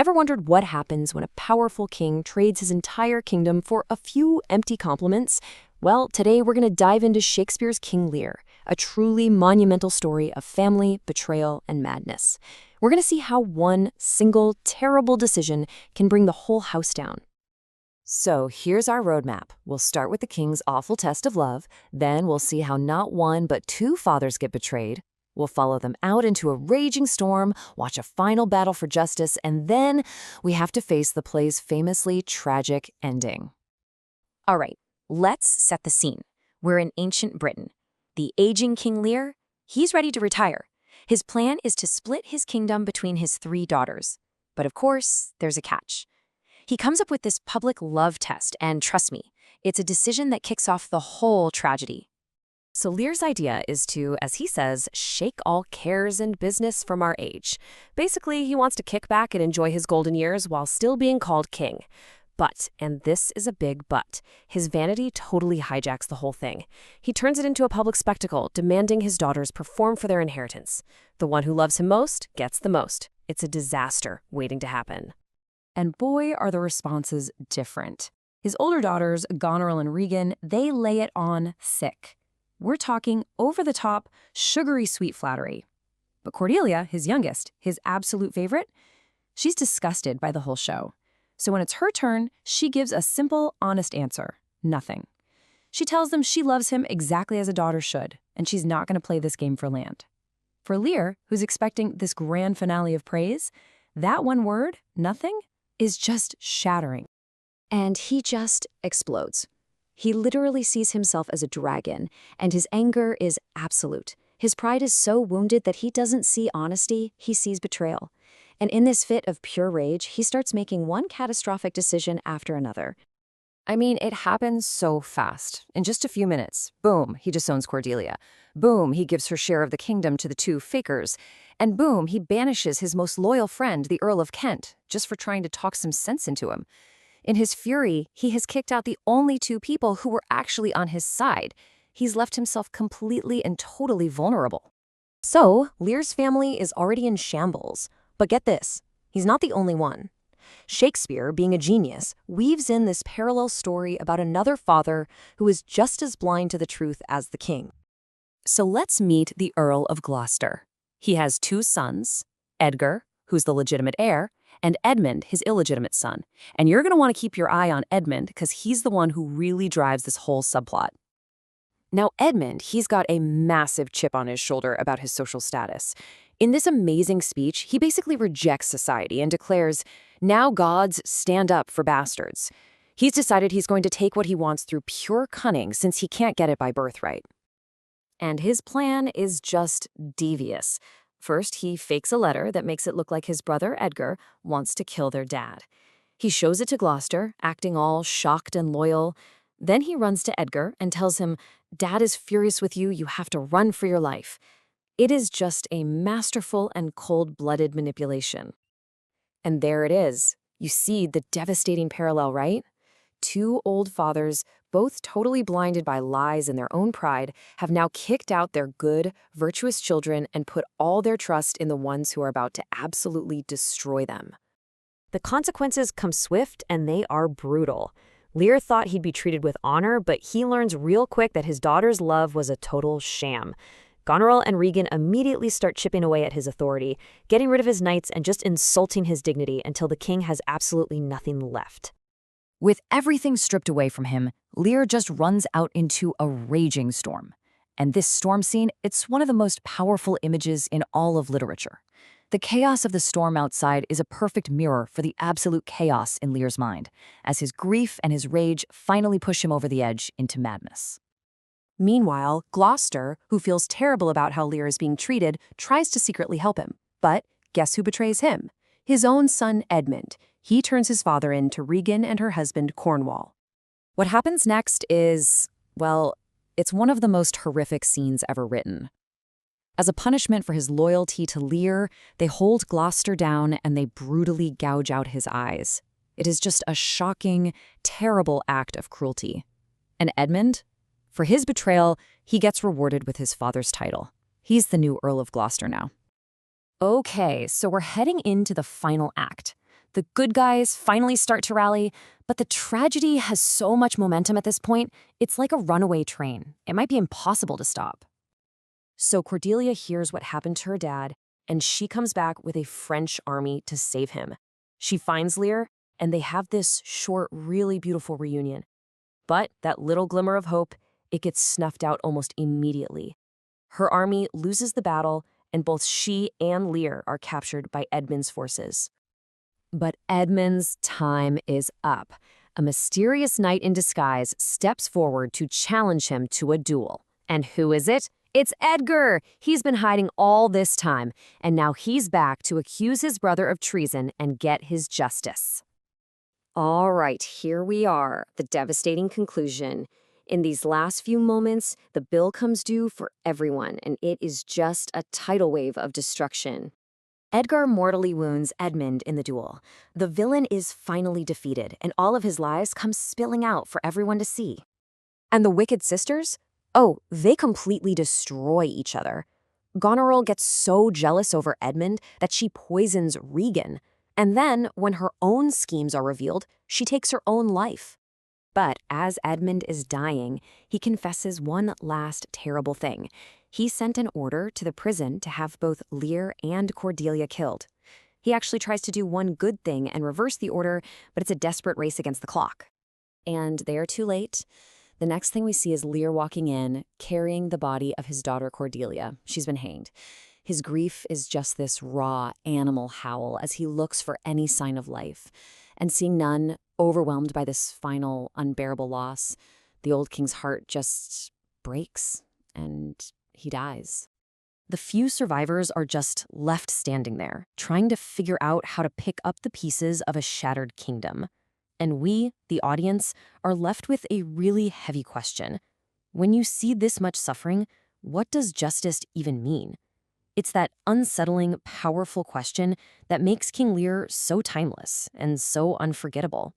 Ever wondered what happens when a powerful king trades his entire kingdom for a few empty compliments? Well, today we're going to dive into Shakespeare's King Lear, a truly monumental story of family, betrayal, and madness. We're going to see how one single, terrible decision can bring the whole house down. So here's our roadmap. We'll start with the king's awful test of love, then we'll see how not one but two fathers get betrayed. We'll follow them out into a raging storm, watch a final battle for justice, and then we have to face the play's famously tragic ending. All right, let's set the scene. We're in ancient Britain. The aging King Lear, he's ready to retire. His plan is to split his kingdom between his three daughters. But of course, there's a catch. He comes up with this public love test, and trust me, it's a decision that kicks off the whole tragedy. So Lear's idea is to, as he says, shake all cares and business from our age. Basically, he wants to kick back and enjoy his golden years while still being called king. But, and this is a big but, his vanity totally hijacks the whole thing. He turns it into a public spectacle, demanding his daughters perform for their inheritance. The one who loves him most gets the most. It's a disaster waiting to happen. And boy, are the responses different. His older daughters, Goneril and Regan, they lay it on thick. We're talking over-the-top, sugary sweet flattery. But Cordelia, his youngest, his absolute favorite, she's disgusted by the whole show. So when it's her turn, she gives a simple, honest answer: nothing. She tells them she loves him exactly as a daughter should, and she's not going to play this game for land. For Lear, who's expecting this grand finale of praise, that one word, nothing, is just shattering. And he just explodes. He literally sees himself as a dragon, and his anger is absolute. His pride is so wounded that he doesn't see honesty, he sees betrayal. And in this fit of pure rage, he starts making one catastrophic decision after another. I mean, it happens so fast. In just a few minutes, boom, he disowns Cordelia. Boom, he gives her share of the kingdom to the two fakers. And boom, he banishes his most loyal friend, the Earl of Kent, just for trying to talk some sense into him. In his fury, he has kicked out the only two people who were actually on his side. He's left himself completely and totally vulnerable. So, Lear's family is already in shambles. But get this, he's not the only one. Shakespeare, being a genius, weaves in this parallel story about another father who is just as blind to the truth as the king. So let's meet the Earl of Gloucester. He has two sons, Edgar, who's the legitimate heir, and Edmund, his illegitimate son. And you're going to want to keep your eye on Edmund because he's the one who really drives this whole subplot. Now, Edmund, he's got a massive chip on his shoulder about his social status. In this amazing speech, he basically rejects society and declares, "Now gods, stand up for bastards." He's decided he's going to take what he wants through pure cunning since he can't get it by birthright. And his plan is just devious. First, he fakes a letter that makes it look like his brother, Edgar, wants to kill their dad. He shows it to Gloucester, acting all shocked and loyal. Then he runs to Edgar and tells him, "Dad is furious with you, you have to run for your life." It is just a masterful and cold-blooded manipulation. And there it is. You see the devastating parallel, right? Two old fathers, both totally blinded by lies and their own pride, have now kicked out their good, virtuous children and put all their trust in the ones who are about to absolutely destroy them. The consequences come swift and they are brutal. Lear thought he'd be treated with honor, but he learns real quick that his daughter's love was a total sham. Goneril and Regan immediately start chipping away at his authority, getting rid of his knights and just insulting his dignity until the king has absolutely nothing left. With everything stripped away from him, Lear just runs out into a raging storm. And this storm scene, it's one of the most powerful images in all of literature. The chaos of the storm outside is a perfect mirror for the absolute chaos in Lear's mind, as his grief and his rage finally push him over the edge into madness. Meanwhile, Gloucester, who feels terrible about how Lear is being treated, tries to secretly help him. But guess who betrays him? His own son, Edmund. He turns his father in to Regan and her husband, Cornwall. What happens next is, well, it's one of the most horrific scenes ever written. As a punishment for his loyalty to Lear, they hold Gloucester down and they brutally gouge out his eyes. It is just a shocking, terrible act of cruelty. And Edmund? For his betrayal, he gets rewarded with his father's title. He's the new Earl of Gloucester now. Okay, so we're heading into the final act. The good guys finally start to rally, but the tragedy has so much momentum at this point, it's like a runaway train. It might be impossible to stop. So Cordelia hears what happened to her dad, and she comes back with a French army to save him. She finds Lear, and they have this short, really beautiful reunion. But that little glimmer of hope, it gets snuffed out almost immediately. Her army loses the battle, and both she and Lear are captured by Edmund's forces. But Edmund's time is up. A mysterious knight in disguise steps forward to challenge him to a duel. And who is it? It's Edgar! He's been hiding all this time, and now he's back to accuse his brother of treason and get his justice. All right, here we are, the devastating conclusion. In these last few moments, the bill comes due for everyone, and it is just a tidal wave of destruction. Edgar mortally wounds Edmund in the duel. The villain is finally defeated, and all of his lies come spilling out for everyone to see. And the wicked sisters? Oh, they completely destroy each other. Goneril gets so jealous over Edmund that she poisons Regan. And then, when her own schemes are revealed, she takes her own life. But as Edmund is dying, he confesses one last terrible thing. He sent an order to the prison to have both Lear and Cordelia killed. He actually tries to do one good thing and reverse the order, but it's a desperate race against the clock. And they are too late. The next thing we see is Lear walking in, carrying the body of his daughter Cordelia. She's been hanged. His grief is just this raw animal howl as he looks for any sign of life. And seeing none, overwhelmed by this final, unbearable loss, the old king's heart just breaks, and he dies. The few survivors are just left standing there, trying to figure out how to pick up the pieces of a shattered kingdom. And we, the audience, are left with a really heavy question. When you see this much suffering, what does justice even mean? It's that unsettling, powerful question that makes King Lear so timeless and so unforgettable.